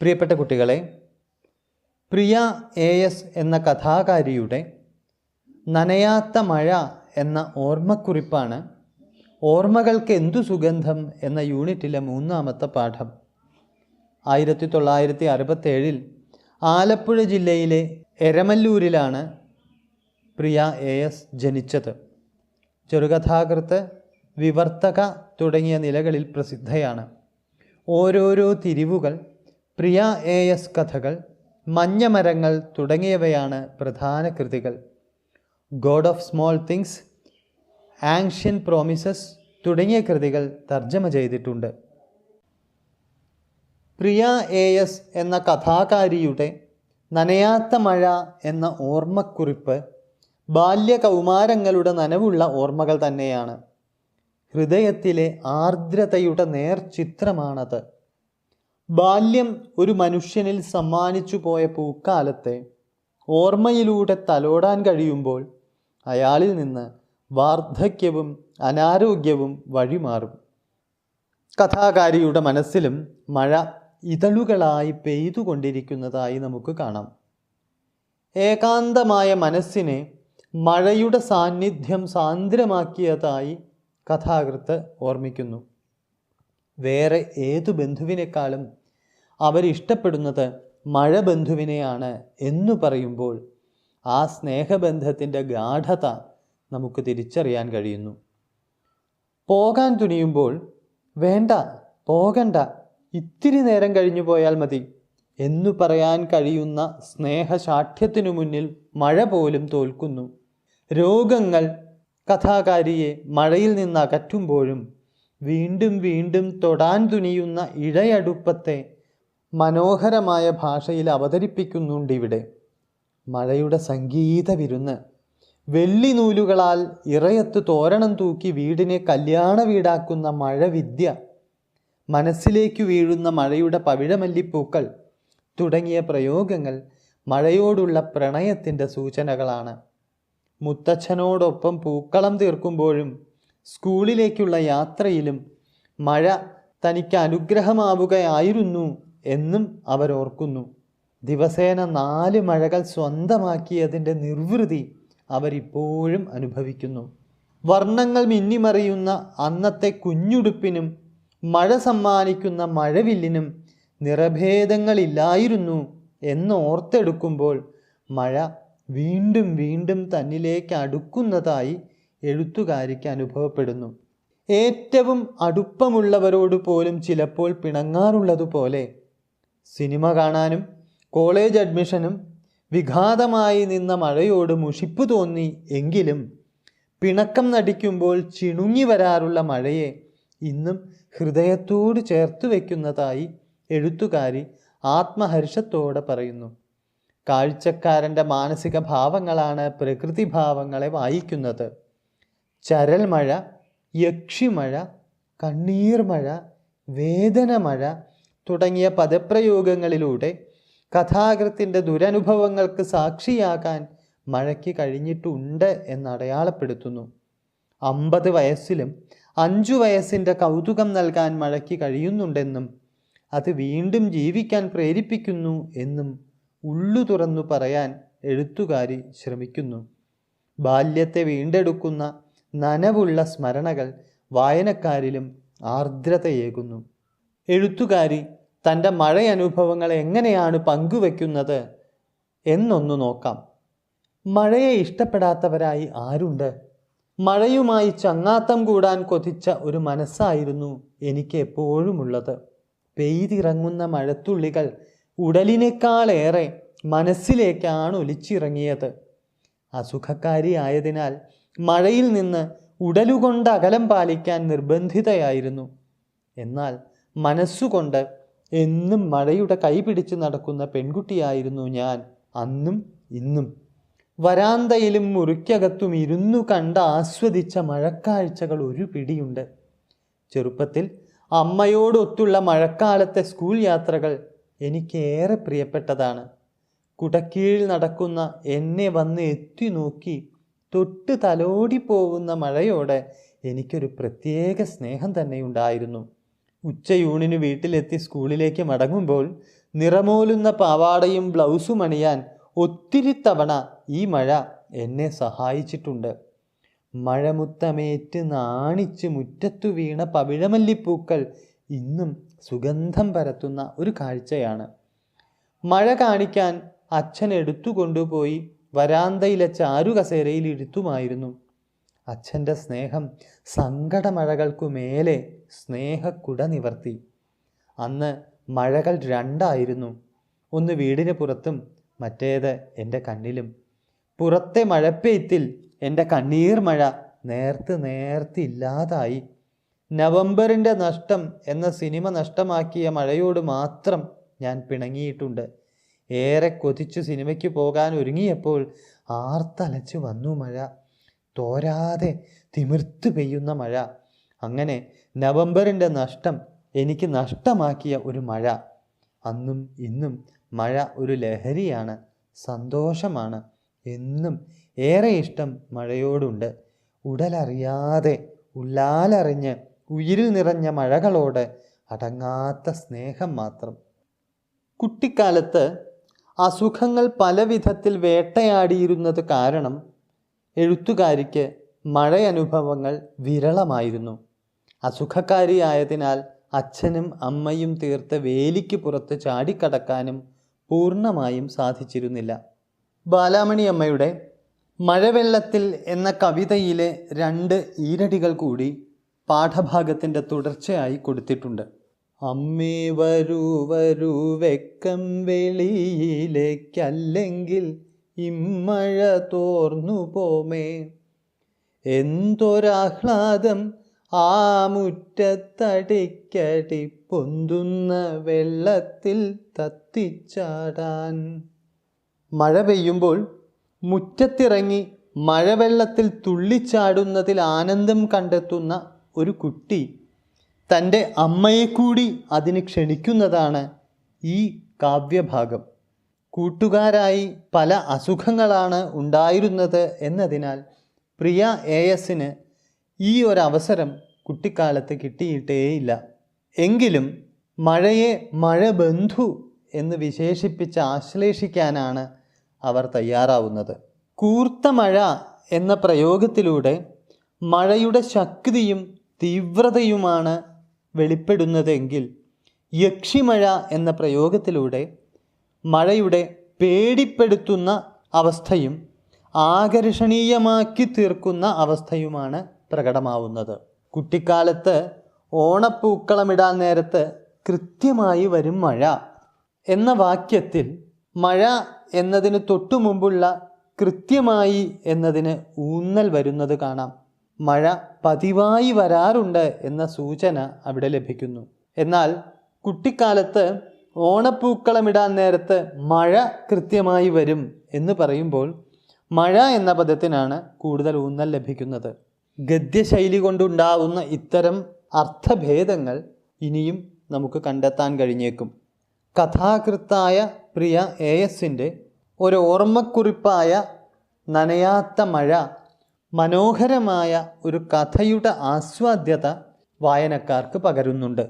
പ്രിയപ്പെട്ട കുട്ടികളെ, പ്രിയ AS എന്ന കഥാകാരിയുടെ നനയാത്ത മഴ എന്ന ഓർമ്മക്കുറിപ്പാണ് ഓർമ്മകൾക്ക് എന്തു സുഗന്ധം എന്ന യൂണിറ്റിലെ 3-ാമത്തെ പാഠം. 1967 ആലപ്പുഴ ജില്ലയിലെ എരമല്ലൂരിലാണ് പ്രിയ AS ജനിച്ചത്. ചെറുകഥാകൃത്ത്, വിവർത്തക തുടങ്ങിയ നിലകളിൽ പ്രസിദ്ധയാണ്. ഓരോരോ തിരിവുകൾ, പ്രിയ AS കഥകൾ, മഞ്ഞമരങ്ങൾ തുടങ്ങിയവയാണ് പ്രധാന കൃതികൾ. God of small things, ancient promises തുടങ്ങിയ കൃതികൾ തർജ്ജമ ചെയ്തിട്ടുണ്ട്. പ്രിയ AS എന്ന കഥാകാരിയുടെ നനയാത്ത മഴ എന്ന ഓർമ്മക്കുറിപ്പ് ബാല്യകൗമാരങ്ങളുടെ നനവുള്ള ഓർമ്മകൾ തന്നെയാണ്. ഹൃദയത്തിലെ ആർദ്രതയുടെ നേർചിത്രമാണത്. ബാല്യം ഒരു മനുഷ്യനിൽ സമ്മാനിച്ചു പോയ പൂക്കാലത്തെ ഓർമ്മയിലൂടെ തലോടാൻ കഴിയുമ്പോൾ അയാളിൽ നിന്ന് വാർദ്ധക്യവും അനാരോഗ്യവും വഴിമാറും. കഥാകാരിയുടെ മനസ്സിലും മഴ ഇതളുകളായി പെയ്തുകൊണ്ടിരിക്കുന്നതായി നമുക്ക് കാണാം. ഏകാന്തമായ മനസ്സിനെ മഴയുടെ സാന്നിധ്യം സാന്ദ്രമാക്കിയതായി കഥാകൃത്ത് ഓർമ്മിക്കുന്നു. വേറെ ഏതു ബന്ധുവിനേക്കാളും അവരിഷ്ടപ്പെടുന്നത് മഴ ബന്ധുവിനെയാണ് എന്നു പറയുമ്പോൾ ആ സ്നേഹബന്ധത്തിൻ്റെ ഗാഢത നമുക്ക് തിരിച്ചറിയാൻ കഴിയുന്നു. പോകാൻ തുനിയുമ്പോൾ വേണ്ട, പോകണ്ട, ഇത്തിരി നേരം കഴിഞ്ഞു പോയാൽ മതി എന്നു പറയാൻ കഴിയുന്ന സ്നേഹശാഠ്യത്തിനു മുന്നിൽ മഴ പോലും തോൽക്കുന്നു. രോഗങ്ങൾ കഥാകാരിയെ മഴയിൽ നിന്ന് അകറ്റുമ്പോഴും വീണ്ടും വീണ്ടും തൊടാൻ തുനിയുന്ന ഇഴയടുപ്പത്തെ മനോഹരമായ ഭാഷയിൽ അവതരിപ്പിക്കുന്നുണ്ടിവിടെ. മഴയുടെ സംഗീത വിരുന്ന്, വെള്ളി നൂലുകളാൽ ഇറയത്ത് തോരണം തൂക്കി വീടിനെ കല്യാണ വീടാക്കുന്ന മഴവിദ്യ, മനസ്സിലേക്ക് വീഴുന്ന മഴയുടെ പവിഴമല്ലിപ്പൂക്കൾ തുടങ്ങിയ പ്രയോഗങ്ങൾ മഴയോടുള്ള പ്രണയത്തിൻ്റെ സൂചനകളാണ്. മുത്തച്ഛനോടൊപ്പം പൂക്കളം തീർക്കുമ്പോഴും സ്കൂളിലേക്കുള്ള യാത്രയിലും മഴ തനിക്ക് അനുഗ്രഹമാവുകയായിരുന്നു എന്നും അവരോർക്കുന്നു. ദിവസേന 4 മഴകൾ സ്വന്തമാക്കിയതിൻ്റെ നിർവൃതി അവരിപ്പോഴും അനുഭവിക്കുന്നു. വർണ്ണങ്ങൾ മിന്നിമറിയുന്ന അന്നത്തെ കുഞ്ഞുടുപ്പിനും മഴ സമ്മാനിക്കുന്ന മഴവില്ലിനും നിറഭേദങ്ങളില്ലായിരുന്നു എന്നോർത്തെടുക്കുമ്പോൾ മഴ വീണ്ടും വീണ്ടും തന്നിലേക്ക് അടുക്കുന്നതായി എഴുത്തുകാരിക്ക് അനുഭവപ്പെടുന്നു. ഏറ്റവും അടുപ്പമുള്ളവരോട് പോലും ചിലപ്പോൾ പിണങ്ങാറുള്ളതുപോലെ സിനിമ കാണാനും കോളേജ് അഡ്മിഷനും വിഘാതമായി നിന്ന മഴയോട് മുഷിപ്പ് തോന്നി എങ്കിലും പിണക്കം നടിക്കുമ്പോൾ ചിണുങ്ങി വരാറുള്ള മഴയെ ഇന്നും ഹൃദയത്തോട് ചേർത്ത് വയ്ക്കുന്നതായി എഴുത്തുകാരി ആത്മഹർഷത്തോടെ പറയുന്നു. കാഴ്ചക്കാരൻ്റെ മാനസിക ഭാവങ്ങളാണ് പ്രകൃതി ഭാവങ്ങളെ വായിക്കുന്നത്. ചരൽ മഴ, യക്ഷിമഴ, കണ്ണീർ മഴ, വേദന മഴ തുടങ്ങിയ പദപ്രയോഗങ്ങളിലൂടെ കഥാകൃത്തിൻ്റെ ദുരനുഭവങ്ങൾക്ക് സാക്ഷിയാകാൻ മഴയ്ക്ക് കഴിഞ്ഞിട്ടുണ്ട് എന്നടയാളപ്പെടുത്തുന്നു. 50 വയസ്സിലും 5 വയസ്സിൻ്റെ കൗതുകം നൽകാൻ മഴയ്ക്ക് കഴിയുന്നുണ്ടെന്നും അത് വീണ്ടും ജീവിക്കാൻ പ്രേരിപ്പിക്കുന്നു എന്നും ഉള്ളു തുറന്നു പറയാൻ എഴുത്തുകാരി ശ്രമിക്കുന്നു. ബാല്യത്തെ വീണ്ടെടുക്കുന്ന നനവുള്ള സ്മരണകൾ വായനക്കാരിലും ആർദ്രതയേകുന്നു. എഴുത്തുകാരി തൻ്റെ മഴയനുഭവങ്ങൾ എങ്ങനെയാണ് പങ്കുവെക്കുന്നത് എന്നൊന്നു നോക്കാം. മഴയെ ഇഷ്ടപ്പെടാത്തവരായി ആരുണ്ട്? മഴയുമായി ചങ്ങാത്തം കൂടാൻ കൊതിച്ച ഒരു മനസ്സായിരുന്നു എനിക്ക് എപ്പോഴുമുള്ളത്. പെയ്തിറങ്ങുന്ന മഴത്തുള്ളികൾ ഉടലിനേക്കാളേറെ മനസ്സിലേക്കാണ് ഒലിച്ചിറങ്ങിയത്. അസുഖക്കാരിയായതിനാൽ മഴയിൽ നിന്ന് ഉടലുകൊണ്ട് അകലം പാലിക്കാൻ നിർബന്ധിതയായിരുന്നു. എന്നാൽ മനസ്സുകൊണ്ട് എന്നും മഴയുടെ കൈ പിടിച്ച് നടക്കുന്ന പെൺകുട്ടിയായിരുന്നു ഞാൻ അന്നും ഇന്നും. വരാന്തയിലും മുറിക്കകത്തും ഇരുന്നു കണ്ട് ആസ്വദിച്ച മഴക്കാഴ്ചകൾ ഒരു പിടിയുണ്ട്. ചെറുപ്പത്തിൽ അമ്മയോടൊത്തുള്ള മഴക്കാലത്തെ സ്കൂൾ യാത്രകൾ എനിക്കേറെ പ്രിയപ്പെട്ടതാണ്. കുടക്കീഴിൽ നടക്കുന്ന എന്നെ വന്ന് എത്തി നോക്കി തൊട്ട് തലോടിപ്പോവുന്ന മഴയോടെ എനിക്കൊരു പ്രത്യേക സ്നേഹം തന്നെയുണ്ടായിരുന്നു. ഉച്ചയൂണിന് വീട്ടിലെത്തി സ്കൂളിലേക്ക് മടങ്ങുമ്പോൾ നിറമോലുന്ന പാവാടയും ബ്ലൗസും അണിയാൻ ഒത്തിരി തവണ ഈ മഴ എന്നെ സഹായിച്ചിട്ടുണ്ട്. മഴമുത്തമേറ്റ് നാണിച്ച് മുറ്റത്തു വീണ പവിഴമല്ലിപ്പൂക്കൾ ഇന്നും സുഗന്ധം പരത്തുന്ന ഒരു കാഴ്ചയാണ്. മഴ കാണിക്കാൻ അച്ഛൻ എടുത്തുകൊണ്ടുപോയി വരാന്തയിലെ ചാരുകസേരയിൽ ഇരുത്തുമായിരുന്നു. അച്ഛൻ്റെ സ്നേഹം സങ്കടമഴകൾക്കു മേലെ സ്നേഹക്കുട നിവർത്തി. അന്ന് മഴകൾ രണ്ടായിരുന്നു. ഒന്ന് വീടിന് പുറത്തും മറ്റേത് എൻ്റെ കണ്ണിലും. പുറത്തെ മഴപ്പെയ്ത്തിൽ എൻ്റെ കണ്ണീർ മഴ നേർത്തില്ലാതായി. നവംബറിൻ്റെ നഷ്ടം എന്ന സിനിമ നഷ്ടമാക്കിയ മഴയോട് മാത്രം ഞാൻ പിണങ്ങിയിട്ടുണ്ട്. ഏറെ കൊതിച്ചു സിനിമയ്ക്ക് പോകാൻ ഒരുങ്ങിയപ്പോൾ ആർത്തലച്ചു വന്നു മഴ. തോരാതെ തിമിർത്ത് പെയ്യുന്ന മഴ. അങ്ങനെ നവംബറിൻ്റെ നഷ്ടം എനിക്ക് നഷ്ടമാക്കിയ ഒരു മഴ. അന്നും ഇന്നും മഴ ഒരു ലഹരിയാണ്, സന്തോഷമാണ്. എന്നും ഏറെ ഇഷ്ടം മഴയോടുണ്ട്. ഉടലറിയാതെ ഉള്ളാലറിഞ്ഞ് ഉയിരിൽ നിറഞ്ഞ മഴകളോട് അടങ്ങാത്ത സ്നേഹം മാത്രം. കുട്ടിക്കാലത്ത് അസുഖങ്ങൾ പല വിധത്തിൽ വേട്ടയാടിയിരുന്നത് കാരണം എഴുത്തുകാരിക്ക് മഴയനുഭവങ്ങൾ വിരളമായിരുന്നു. അസുഖക്കാരിയായതിനാൽ അച്ഛനും അമ്മയും തീർത്ത വേലിക്ക് പുറത്ത് ചാടിക്കടക്കാനും പൂർണ്ണമായും സാധിച്ചിരുന്നില്ല. ബാലാമണി അമ്മയുടെ മഴവെള്ളത്തിൽ എന്ന കവിതയിലെ 2 ഈരടികൾ കൂടി പാഠഭാഗത്തിൻ്റെ തുടർച്ചയായി കൊടുത്തിട്ടുണ്ട്. അമ്മേ വരൂ വരൂ വെക്കം വെളിയിലേക്കല്ലെങ്കിൽ ഇമ്മഴ തോർന്നു പോമേ. എന്തൊരാഹ്ലാദം ആ മുറ്റത്തടിക്കടി പൊന്തുന്ന വെള്ളത്തിൽ തത്തിച്ചാടാൻ. മഴ പെയ്യുമ്പോൾ മുറ്റത്തിറങ്ങി മഴവെള്ളത്തിൽ തുള്ളിച്ചാടുന്നതിൽ ആനന്ദം കണ്ടെത്തുന്ന ഒരു കുട്ടി തൻ്റെ അമ്മയെ കൂടി അതിന് ക്ഷണിക്കുന്നതാണ് ഈ കാവ്യഭാഗം. കൂട്ടുകാരായി പല അസുഖങ്ങളാണ് ഉണ്ടായിരുന്നത് എന്നതിനാൽ പ്രിയ ASന് ഈ ഒരവസരം കുട്ടിക്കാലത്ത് കിട്ടിയിട്ടേയില്ല. എങ്കിലും മഴയെ മഴബന്ധു എന്ന് വിശേഷിപ്പിച്ച് ആശ്ലേഷിക്കാനാണ് അവർ തയ്യാറാവുന്നത്. കൂർത്ത മഴ എന്ന പ്രയോഗത്തിലൂടെ മഴയുടെ ശക്തിയും തീവ്രതയുമാണ് വെളിപ്പെടുന്നതെങ്കിൽ യക്ഷിമഴ എന്ന പ്രയോഗത്തിലൂടെ മഴയുടെ പേടിപ്പെടുത്തുന്ന അവസ്ഥയും ആകർഷണീയമാക്കി തീർക്കുന്ന അവസ്ഥയുമാണ് പ്രകടമാവുന്നത്. കുട്ടിക്കാലത്ത് ഓണപ്പൂക്കളമിടാൻ നേരത്ത് കൃത്യമായി വരും മഴ എന്ന വാക്യത്തിൽ മഴ എന്നതിന് തൊട്ടു മുമ്പുള്ള കൃത്യമായി എന്നതിന് ഊന്നൽ വരുന്നത് കാണാം. മഴ പതിവായി വരാറുണ്ട് എന്ന സൂചന അവിടെ ലഭിക്കുന്നു. എന്നാൽ കുട്ടിക്കാലത്ത് ഓണപ്പൂക്കളമിടാൻ നേരത്ത് മഴ കൃത്യമായി വരും എന്ന് പറയുമ്പോൾ മഴ എന്ന പദത്തിനാണ് കൂടുതൽ ഊന്നൽ ലഭിക്കുന്നത്. ഗദ്യശൈലി കൊണ്ടുണ്ടാവുന്ന ഇത്തരം അർത്ഥഭേദങ്ങൾ ഇനിയും നമുക്ക് കണ്ടെത്താൻ കഴിഞ്ഞേക്കും. കഥാകൃത്തായ പ്രിയ ASൻ്റെ ഒരു ഓർമ്മക്കുറിപ്പായ നനയാത്ത മഴ മനോഹരമായ ഒരു കഥയുടെ ആസ്വാദ്യത വായനക്കാർക്ക് പകരുന്നുണ്ട്.